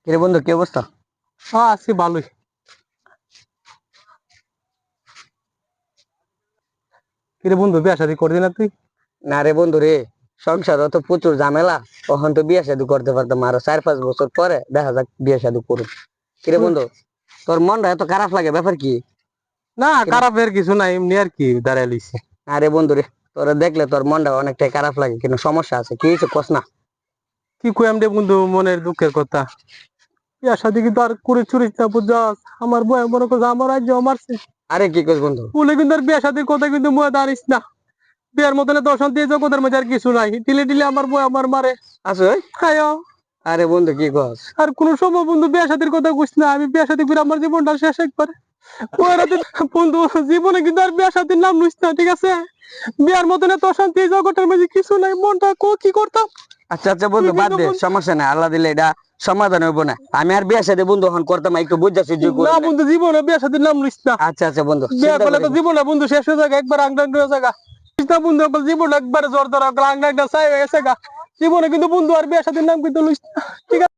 কিরে বন্ধু, কি অবস্থা? হ্যাঁ, আছি ভালোই। কিরে বন্ধু, বিয়া শাদী করবি না তুই? না রে বন্ধু রে, সংসার তো প্রচুর ঝামেলা। তখন তো বিয়ে শাদী করতে পারতাম, আরো 4-5 বছর পরে দেখা যাক বিয়ে শাদী করুন। কিরে তুই- বন্ধু, তোর মনটা এত খারাপ লাগে, ব্যাপার কি? না, কিরে- খারাপের কিছু নাই, এমনি আর কি দাঁড়ায় লইছে। আরে বন্ধু রে, তোরা দেখলে তোর মনটা অনেকটাই খারাপ লাগে, কিন্তু সমস্যা আছে, কি হয়েছে কস না? কি কইম রে বন্ধু, মনের দুঃখের কথা। বিয়া শাদী কিন্তু আর করে চুরিস না, বুঝছস? আমার বউ মনে করছে আমার রাজ্য মারছে। আরে কি কস বন্ধু? বলে কিন্তু আর বিয়া শাদীর কথা কিন্তু মুয়ে দাঁড়িস না। বিয়ার মতন তো অশান্তি এই জগতের মধ্যে আর কিছু নাই। টিলে টিলে আমার বউ আমার মারে। আছো ওই? হায়, আরে বন্ধু কি কস? আর কোন সময় বন্ধু বিয়া শাদীর কথা কইস না। আমি বিয়া শাদী করে আমার জীবনটা শেষ একবারে। ওই রাতে বন্ধু, জীবনে কিন্তু আর বিয়া শাদীর নাম লইস না, ঠিক আছে? বিয়ার মতন এত অশান্তি এই জগতের মাঝে কিছু নাই। মনটা কি করতাম। আচ্ছা আচ্ছা তুই বন্ধু, বাদ কিন্তু দে, সমস্যা নাই, আল্লাহ দিলে এটা সমাধান হইব না। আমি আর বিয়ে শাদী বন্ধু এখন করতাম না, একটু বুঝা সুঝি না করুন না। বন্ধু, জীবনে বিয়া শাদীর নাম লইস না। আচ্ছা আচ্ছা বন্ধু, বিয়া চিন্তা করলে করিস তো না। জীবনে বন্ধু শেষ হয়ে যাবে, একবার আংটা হয়ে যাগা। না বন্ধু, একবার জীবন একবার জ্বর ধরা আংটা চাই হয়ে গেছে গা। জীবনে কিন্তু বন্ধু আর বিয়া শাদীর নাম কিন্তু লইস না, ঠিক আছে?